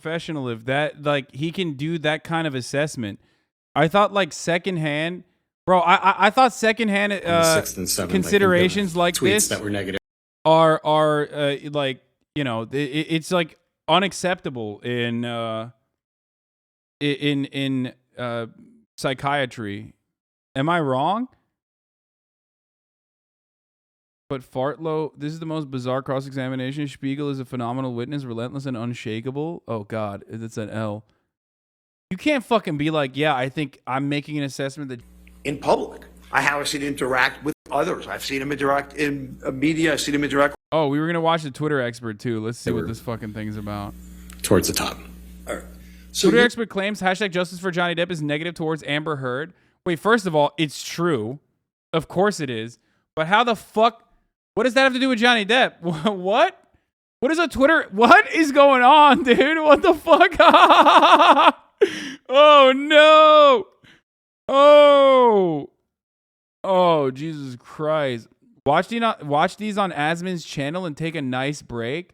professional if that like he can do that kind of assessment. I thought like secondhand, bro. I thought secondhand sixth and seventh, considerations like tweets this that were negative are like, you know, it's like unacceptable in psychiatry. Am I wrong? But Fartlow, this is the most bizarre cross-examination. Spiegel is a phenomenal witness, relentless and unshakable. Oh, God, it's an L. You can't fucking be like, yeah, I think I'm making an assessment that... In public. I have seen him interact with others. I've seen him interact in media. I've seen him interact... Oh, we were going to watch the Twitter expert, too. Let's see what this fucking thing's about. Towards the top. All right. So Twitter expert claims hashtag justice for Johnny Depp is negative towards Amber Heard. Wait, first of all, it's true. Of course it is. But how the fuck... What does that have to do with Johnny Depp? What? What is a Twitter? What is going on, dude? What the fuck? Oh, no. Oh, Jesus Christ. Watch these on Asmin's channel and take a nice break.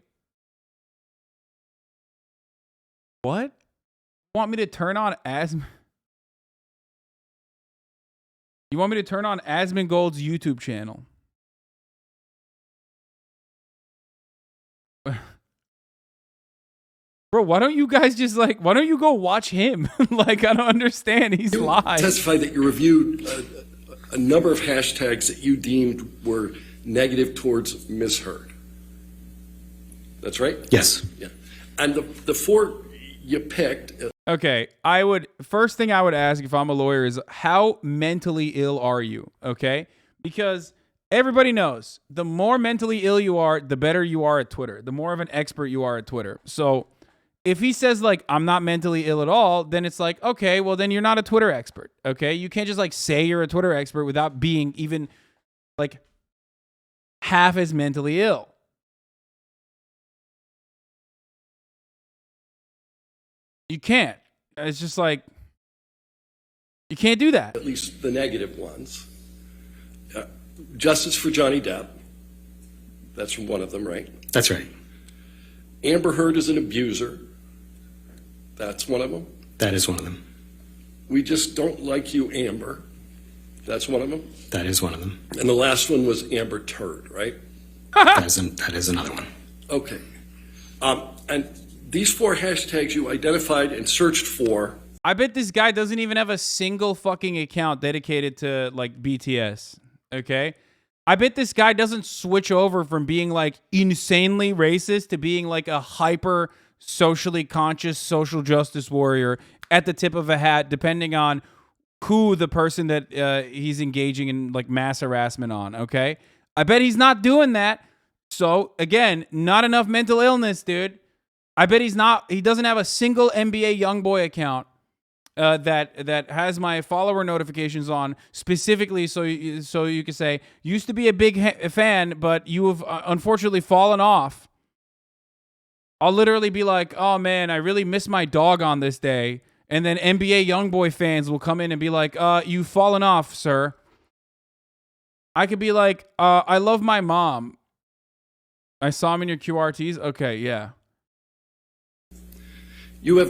What? Want me to turn on Asmin? You want me to turn on Asmin Gold's YouTube channel? Bro, why don't you guys just like, why don't you go watch him? Like, I don't understand. He's live. Testified that you reviewed a number of hashtags that you deemed were negative towards Ms. Heard. That's right? Yes. Yeah. And the four you picked. Okay, first thing I would ask if I'm a lawyer is how mentally ill are you? Okay? Because everybody knows the more mentally ill you are, the better you are at Twitter. The more of an expert you are at Twitter. So if he says like, I'm not mentally ill at all, then it's like, okay, well then you're not a Twitter expert. Okay? You can't just like say you're a Twitter expert without being even like half as mentally ill. You can't. It's just like, you can't do that. At least the negative ones. Justice for Johnny Depp. That's one of them, right? That's right. Amber Heard is an abuser. That's one of them. That is one of them. We just don't like you, Amber. That's one of them. That is one of them. And the last one was Amber Turd, right? That is another one. Okay. And these four hashtags you identified and searched for. I bet this guy doesn't even have a single fucking account dedicated to like BTS. Okay? I bet this guy doesn't switch over from being like insanely racist to being like a hyper socially conscious social justice warrior at the tip of a hat, depending on who the person that he's engaging in like mass harassment on. Okay? I bet he's not doing that. So again, not enough mental illness, dude. I bet he doesn't have a single NBA YoungBoy account that has my follower notifications on specifically so you can say, used to be a big fan, but you have unfortunately fallen off. I'll literally be like, oh man, I really miss my dog on this day. And then NBA YoungBoy fans will come in and be like, you've fallen off, sir. I could be like, I love my mom. I saw him in your QRTs. Okay, yeah. You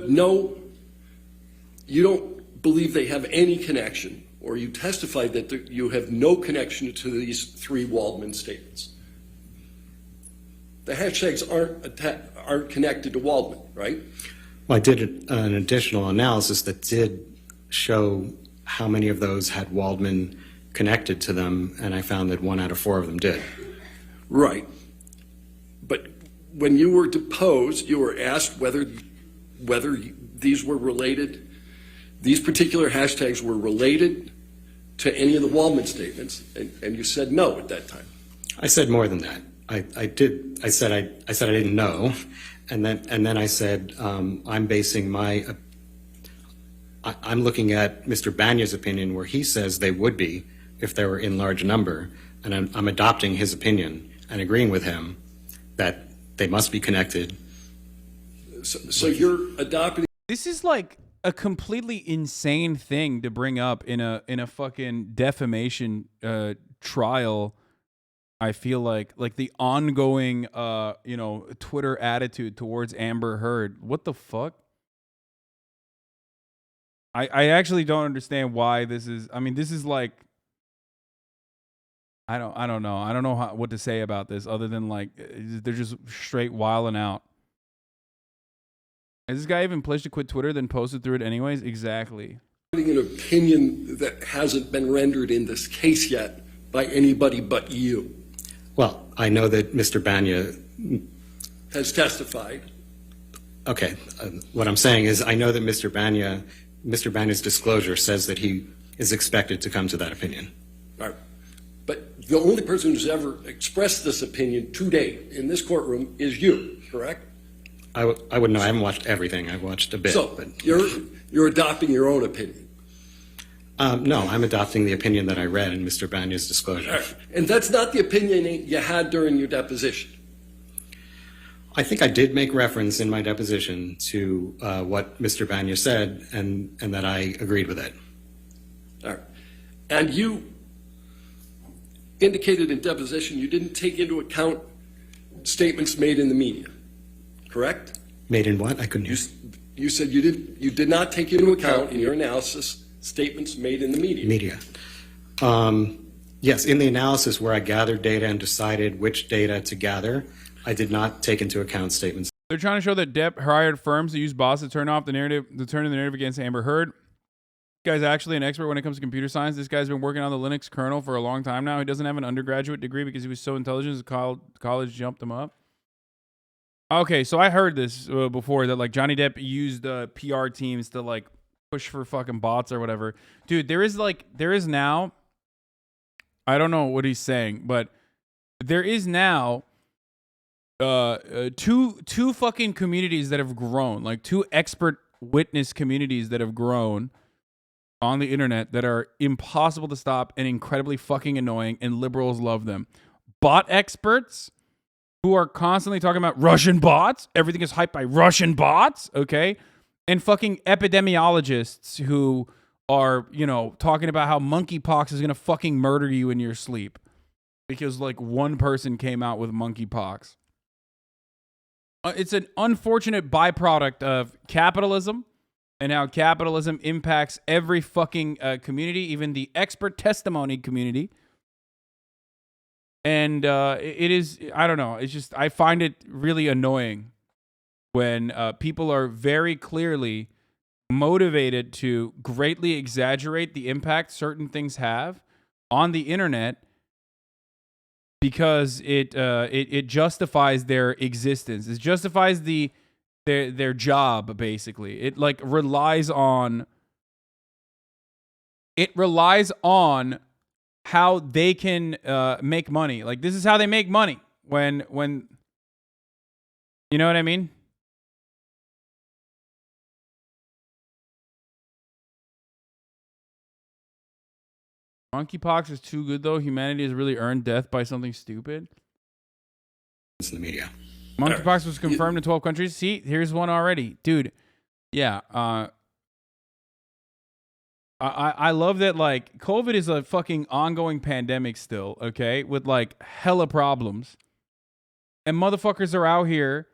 don't believe they have any connection, or you testified that you have no connection to these three Waldman statements. The hashtags aren't connected to Waldman, right? Well, I did an additional analysis that did show how many of those had Waldman connected to them, and I found that 1 out of 4 of them did. Right. But when you were deposed, you were asked whether these were related, these particular hashtags were related to any of the Waldman statements, and you said no at that time. I said more than that. I said I didn't know, and then I said I'm basing I'm looking at Mr. Banya's opinion where he says they would be if they were in large number, and I'm adopting his opinion and agreeing with him that they must be connected. So you're adopting. This is like a completely insane thing to bring up in a fucking defamation trial I feel like the ongoing Twitter attitude towards Amber Heard. What the fuck? I actually don't understand why this is. I mean, this is like I don't know. I don't know what to say about this other than like they're just straight wilding out. Has this guy even pledged to quit Twitter, then posted through it anyways? Exactly. An opinion that hasn't been rendered in this case yet by anybody but you. Well, I know that Mr. Banya Has testified. Okay, what I'm saying is I know that Mr. Banya's disclosure says that he is expected to come to that opinion. All right. But the only person who's ever expressed this opinion to date in this courtroom is you, correct? I wouldn't know. I haven't watched everything. I've watched a bit. So but you're adopting your own opinion. No, I'm adopting the opinion that I read in Mr. Banya's disclosure. All right. And that's not the opinion you had during your deposition. I think I did make reference in my deposition to what Mr. Banya said, and that I agreed with it. All right. And you indicated in deposition you didn't take into account statements made in the media, correct? Made in what? I couldn't hear. You said you did not take into account in your analysis statements made in the media. Media. Yes, in the analysis where I gathered data and decided which data to gather, I did not take into account statements. They're trying to show that Depp hired firms to use bots to turn off the narrative, to turn the narrative against Amber Heard. This guy's actually an expert when it comes to computer science. This guy's been working on the Linux kernel for a long time now. He doesn't have an undergraduate degree because he was so intelligent, his college jumped him up. Okay, so I heard this before that like Johnny Depp used PR teams to like push for fucking bots or whatever. Dude, there is now, I don't know what he's saying, but there is now two fucking communities that have grown, like two expert witness communities that have grown on the internet that are impossible to stop and incredibly fucking annoying, and liberals love them. Bot experts who are constantly talking about Russian bots. Everything is hyped by Russian bots, okay? And fucking epidemiologists who are, talking about how monkeypox is going to fucking murder you in your sleep because like one person came out with monkeypox. It's an unfortunate byproduct of capitalism and how capitalism impacts every fucking community, even the expert testimony community. And it is, I don't know, it's just, I find it really annoying when people are very clearly motivated to greatly exaggerate the impact certain things have on the internet because it justifies their existence. It justifies their job, basically. It like relies on how they can make money. Like this is how they make money when you know what I mean? Monkeypox is too good though. Humanity has really earned death by something stupid. It's in the media. Monkeypox was confirmed in 12 countries. See, here's one already. Dude, yeah. I love that, like, COVID is a fucking ongoing pandemic still, okay? With, like, hella problems. And motherfuckers are out here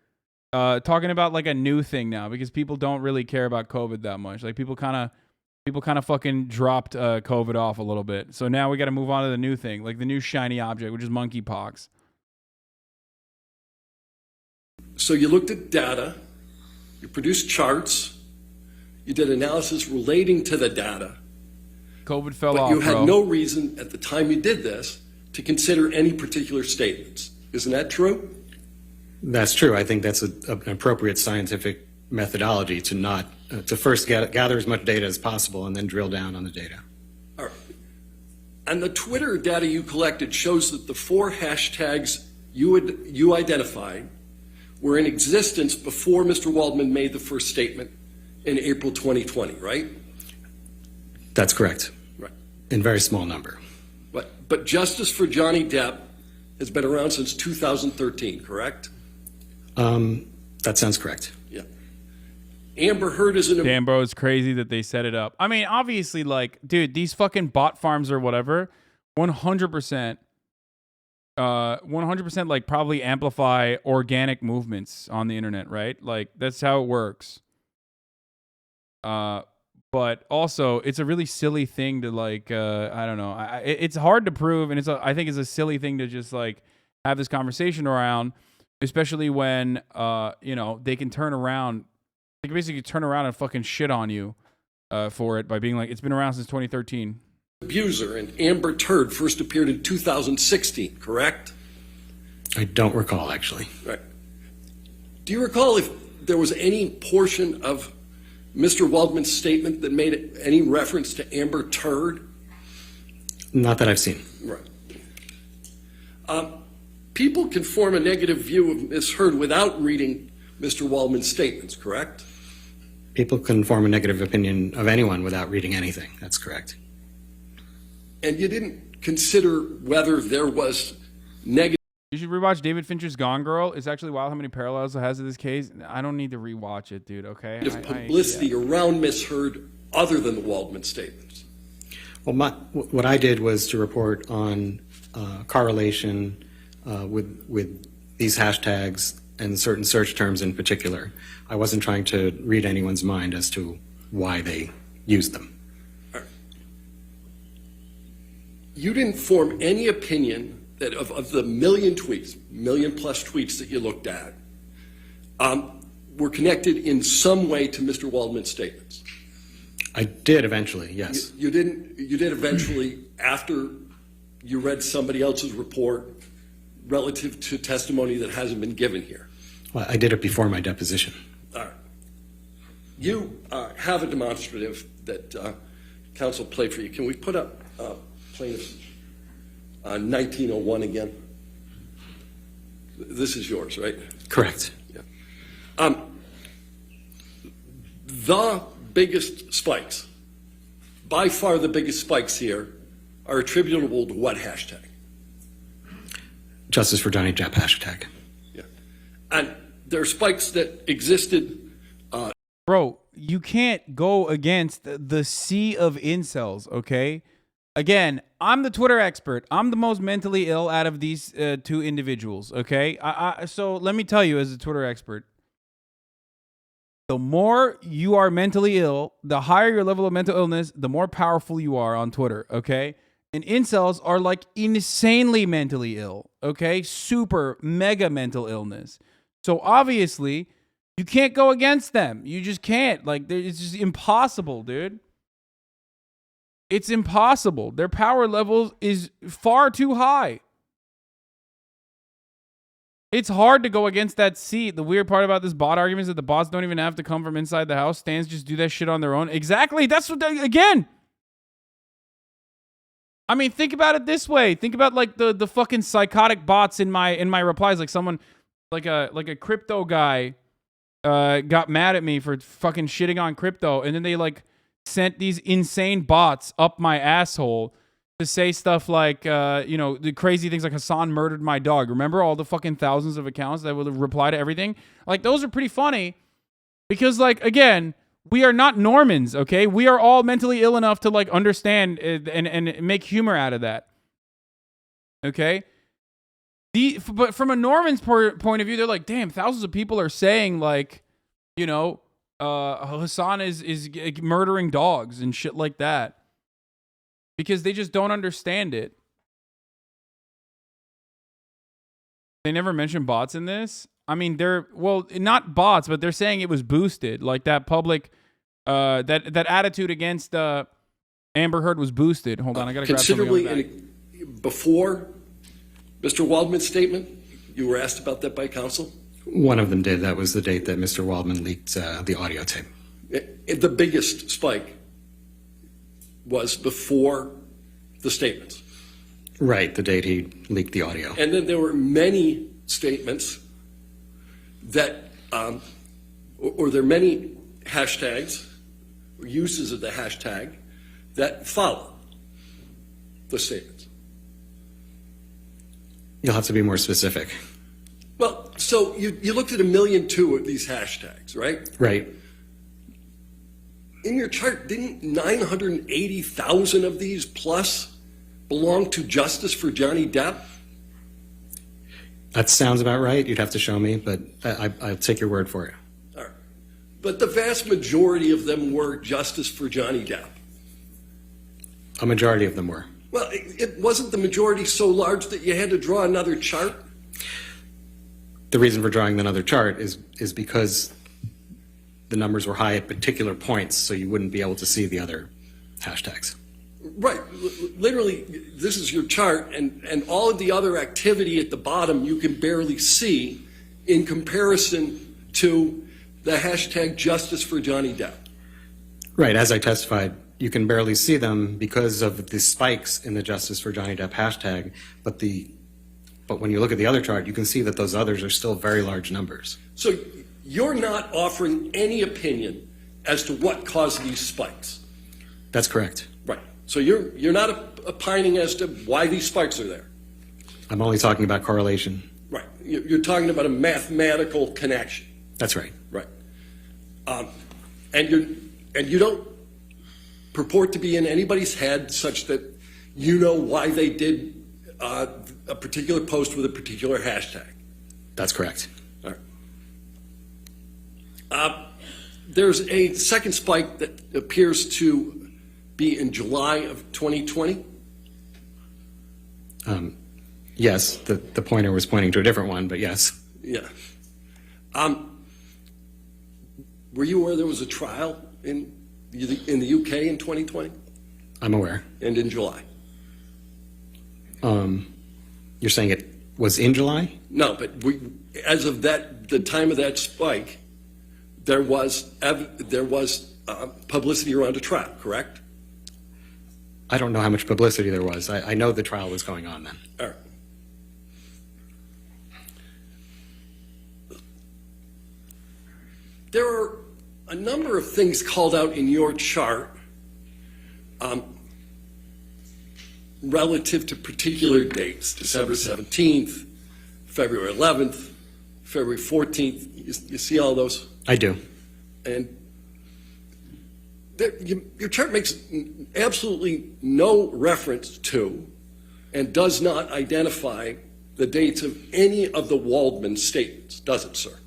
talking about, like, a new thing now because people don't really care about COVID that much. Like, people kind of fucking dropped COVID off a little bit. So now we got to move on to the new thing, like the new shiny object, which is monkeypox. So you looked at data, you produced charts, you did analysis relating to the data. COVID fell but off, you had bro. no reason at the time you did this to consider any particular statements. Isn't that true? That's true. I think that's an appropriate scientific methodology to not to first gather as much data as possible and then drill down on the data. All right. And the Twitter data you collected shows that the 4 hashtags you identified were in existence before Mr. Waldman made the first statement in April 2020, right? That's correct. Right. In very small number. But justice for Johnny Depp has been around since 2013, correct? That sounds correct. Yeah. Amber Heard is an... Damn, bro, it's crazy that they set it up. I mean, obviously, like, dude, these fucking bot farms or whatever, 100%, 100% like probably amplify organic movements on the internet, right? Like that's how it works. But also it's a really silly thing to like, I don't know. It's hard to prove, and I think it's a silly thing to just like have this conversation around, especially when, they can turn around. They can basically turn around and fucking shit on you for it by being like, it's been around since 2013. Abuser and Amber Turd first appeared in 2016, correct? I don't recall, actually. Right. Do you recall if there was any portion of Mr. Waldman's statement that made any reference to Amber Turd? Not that I've seen. Right. People can form a negative view of Ms. Heard without reading Mr. Waldman's statements, correct? People can form a negative opinion of anyone without reading anything. That's correct. And you didn't consider whether there was negative. You should rewatch David Fincher's Gone Girl. It's actually wild how many parallels it has to this case. I don't need to rewatch it, dude. Okay. Publicity around Ms. Heard other than the Waldman statements. Well, what I did was to report on correlation with these hashtags and certain search terms in particular. I wasn't trying to read anyone's mind as to why they used them. You didn't form any opinion that of the million plus tweets that you looked at, were connected in some way to Mr. Waldman's statements. I did eventually, yes. You did eventually after you read somebody else's report relative to testimony that hasn't been given here. Well, I did it before my deposition. All right. You have a demonstrative that counsel played for you. Can we put up plaintiff's 1901 again? This is yours, right? Correct. Yeah. The biggest spikes, by far the biggest spikes here, are attributable to what hashtag? Justice for Johnny Depp hashtag. Yeah. And there are spikes that existed. Bro, you can't go against the sea of incels, okay? Again, I'm the Twitter expert. I'm the most mentally ill out of these two individuals, okay? So let me tell you as a Twitter expert, the more you are mentally ill, the higher your level of mental illness, the more powerful you are on Twitter, okay? And incels are like insanely mentally ill, okay? Super, mega mental illness. So obviously, you can't go against them. You just can't. Like, it's just impossible, dude. It's impossible. Their power level is far too high. It's hard to go against that seat. The weird part about this bot argument is that the bots don't even have to come from inside the house. Stands just do that shit on their own. Exactly. That's what again. I mean, think about it this way. Think about like the fucking psychotic bots in my replies. Like someone, like a crypto guy, got mad at me for fucking shitting on crypto, and then they like sent these insane bots up my asshole to say stuff like, the crazy things like Hassan murdered my dog. Remember all the fucking thousands of accounts that would reply to everything? Like, those are pretty funny because, like, again, we are not Normans, okay? We are all mentally ill enough to, like, understand and make humor out of that, okay? But from a Norman's point of view, they're like, damn, thousands of people are saying, like, Hassan is murdering dogs and shit like that. Because they just don't understand it. They never mention bots in this. I mean, not bots, but they're saying it was boosted. Like that public, that attitude against Amber Heard was boosted. Hold on, I gotta grab something. Considerably before Mr. Waldman's statement, you were asked about that by counsel? One of them did. That was the date that Mr. Waldman leaked the audio tape. The biggest spike was before the statements. Right, the date he leaked the audio. And then there were many statements that, or there are many hashtags, or uses of the hashtag, that follow the statements. You'll have to be more specific. Well, so you looked at 1.2 million of these hashtags, right? Right. In your chart, didn't 980,000 of these plus belong to Justice for Johnny Depp? That sounds about right. You'd have to show me, but I'll take your word for it. All right. But the vast majority of them were justice for Johnny Depp. A majority of them were. Well, it wasn't the majority so large that you had to draw another chart? The reason for drawing another chart is because the numbers were high at particular points, so you wouldn't be able to see the other hashtags. Right. Literally, this is your chart, and all of the other activity at the bottom you can barely see in comparison to the hashtag Justice for Johnny Depp. Right. As I testified, you can barely see them because of the spikes in the Justice for Johnny Depp hashtag, but when you look at the other chart, you can see that those others are still very large numbers. So you're not offering any opinion as to what caused these spikes? That's correct. Right. So you're not opining as to why these spikes are there? I'm only talking about correlation. Right. You're talking about a mathematical connection. That's right. Right. And you don't purport to be in anybody's head such that you know why they did a particular post with a particular hashtag. That's correct. All right. There's a second spike that appears to be in July of 2020. Yes, the pointer was pointing to a different one, but yes. Yeah. Were you aware there was a trial in the UK in 2020 I'm aware. and in July? You're saying it was in July? No, but as of the time of that spike, there was publicity around a trial, correct? I don't know how much publicity there was. I know the trial was going on then. All right. There are a number of things called out in your chart relative to particular dates, December 17th, February 11th, February 14th. You see all those? I do. And your chart makes absolutely no reference to and does not identify the dates of any of the Waldman statements, does it, sir?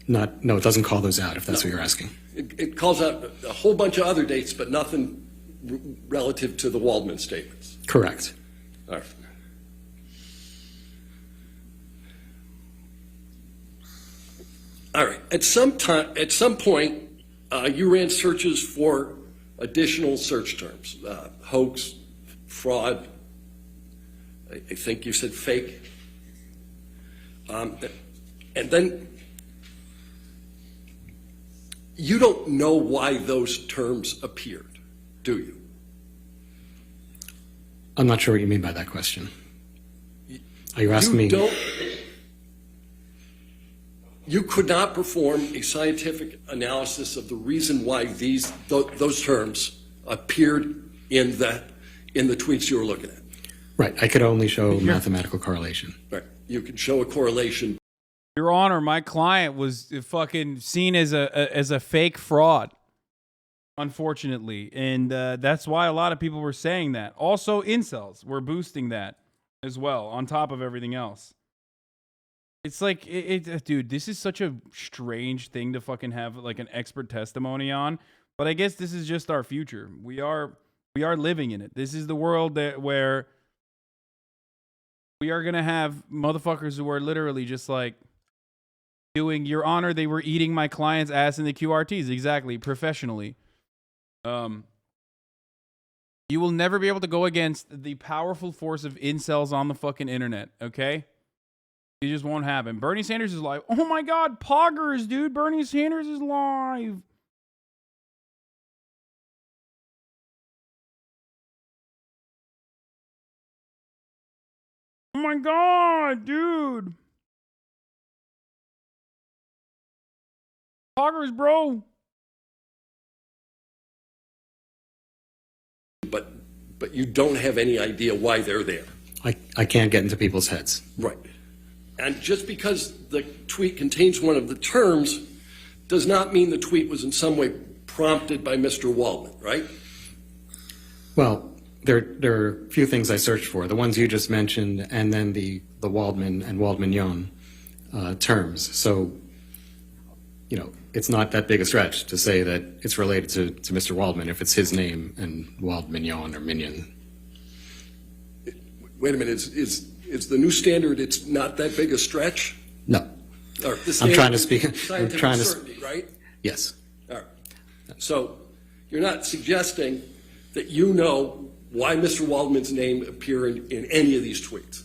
No, it doesn't call those out, if that's what you're asking. It calls out a whole bunch of other dates, but nothing relative to the Waldman statements. Correct. All right. All right. At some point, you ran searches for additional search terms: hoax, fraud. I think you said fake, and then you don't know why those terms appeared, do you? I'm not sure what you mean by that question. Are you asking me? You could not perform a scientific analysis of the reason why those terms appeared in the tweets you were looking at. Right. I could only show mathematical correlation. Right. You could show a correlation. Your Honor, my client was fucking seen as a fake fraud, unfortunately, and that's why a lot of people were saying that. Also, incels were boosting that as well, on top of everything else. It's like, dude, this is such a strange thing to fucking have like an expert testimony on. But I guess this is just our future. We are living in it. This is the world where we are gonna have motherfuckers who are literally just like doing, Your Honor, they were eating my client's ass in the QRTs. Exactly, professionally. You will never be able to go against the powerful force of incels on the fucking internet, okay? It just won't happen. Bernie Sanders is live. Oh my God, poggers, dude. Bernie Sanders is live. Oh my God, dude. Poggers, bro. But you don't have any idea why they're there. I can't get into people's heads. Right. And just because the tweet contains one of the terms does not mean the tweet was in some way prompted by Mr. Waldman, right? Well, there are a few things I searched for. The ones you just mentioned, and then the the Waldman and Waldmignon terms. So, it's not that big a stretch to say that it's related to Mr. Waldman if it's his name and Waldmignon or Minion. Wait a minute, is the new standard, it's not that big a stretch? No. Or the I'm trying to speak. Scientific I'm trying to. certainty, right? Yes. All right. So you're not suggesting that you know why Mr. Waldman's name appeared in any of these tweets?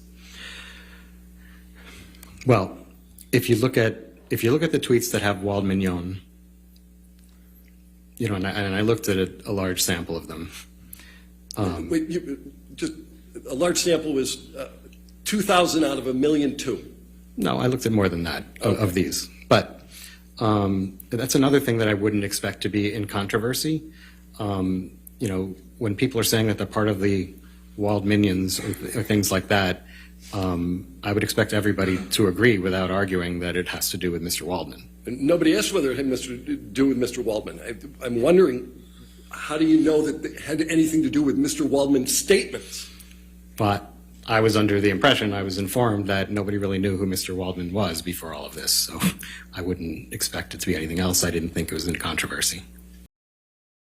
Well, if you look at the tweets that have Waldmignon, and I looked at a large sample of them. Wait, just a large sample was 2,000 out of 1,000,002. No, I looked at more than that of these. But that's another thing that I wouldn't expect to be in controversy. When people are saying that they're part of the Wald Minions or things like that, I would expect everybody to agree without arguing that it has to do with Mr. Waldman. Nobody asked whether it had to do with Mr. Waldman. I'm wondering, how do you know that it had anything to do with Mr. Waldman's statements? But I was under the impression, I was informed that nobody really knew who Mr. Waldman was before all of this, so I wouldn't expect it to be anything else. I didn't think it was in controversy.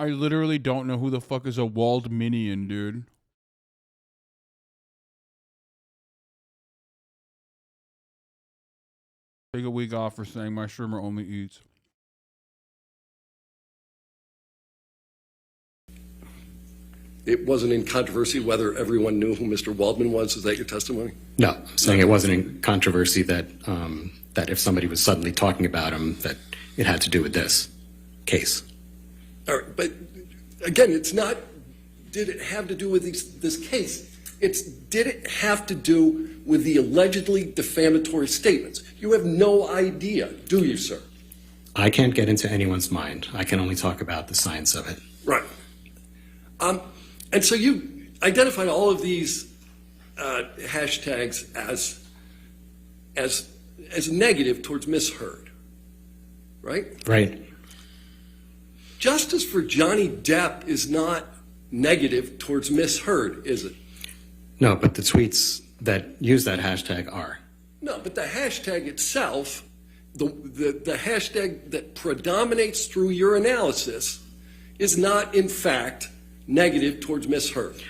I literally don't know who the fuck is a Waldminion, dude. Take a week off for saying my streamer only eats. It wasn't in controversy whether everyone knew who Mr. Waldman was. Is that your testimony? No, I'm saying it wasn't in controversy that that if somebody was suddenly talking about him, that it had to do with this case. All right, but again, it's not, did it have to do with this case? It's, did it have to do with the allegedly defamatory statements? You have no idea, do you, sir? I can't get into anyone's mind. I can only talk about the science of it. Right. And so you identified all of these hashtags as negative towards Miss Heard, right? Right. Justice for Johnny Depp is not negative towards Miss Heard, is it? No, but the tweets that use that hashtag are. No, but the hashtag itself, the hashtag that predominates through your analysis is not, in fact, negative towards Miss Heard.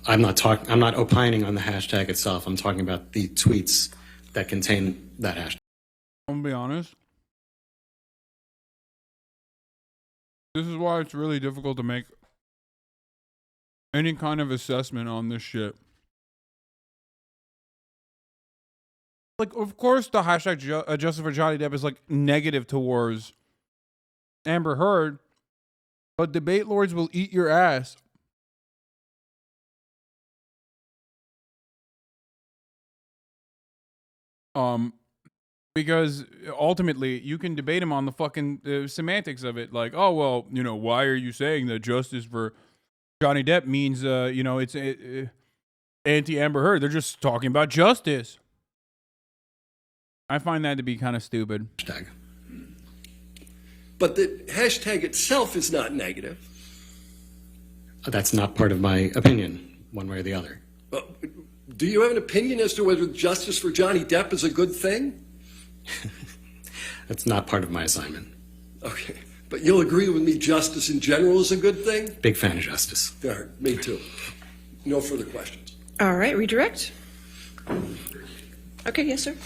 I'm not opining on the hashtag itself. I'm talking about the tweets that contain that hashtag. I'm gonna be honest. This is why it's really difficult to make any kind of assessment on this shit. Like, of course, the hashtag Justice for Johnny Depp is like negative towards Amber Heard, but debate lords will eat your ass. Because ultimately you can debate him on the fucking semantics of it. Like, oh, well, why are you saying that justice for Johnny Depp means, it's anti-Amber Heard? They're just talking about justice. I find that to be kind of stupid. Hashtag. But the hashtag itself is not negative. That's not part of my opinion, one way or the other. Do you have an opinion as to whether justice for Johnny Depp is a good thing? That's not part of my assignment. Okay. But you'll agree with me, justice in general is a good thing? Big fan of justice. All right, me too. No further questions. All right, redirect. Okay, yes, sir.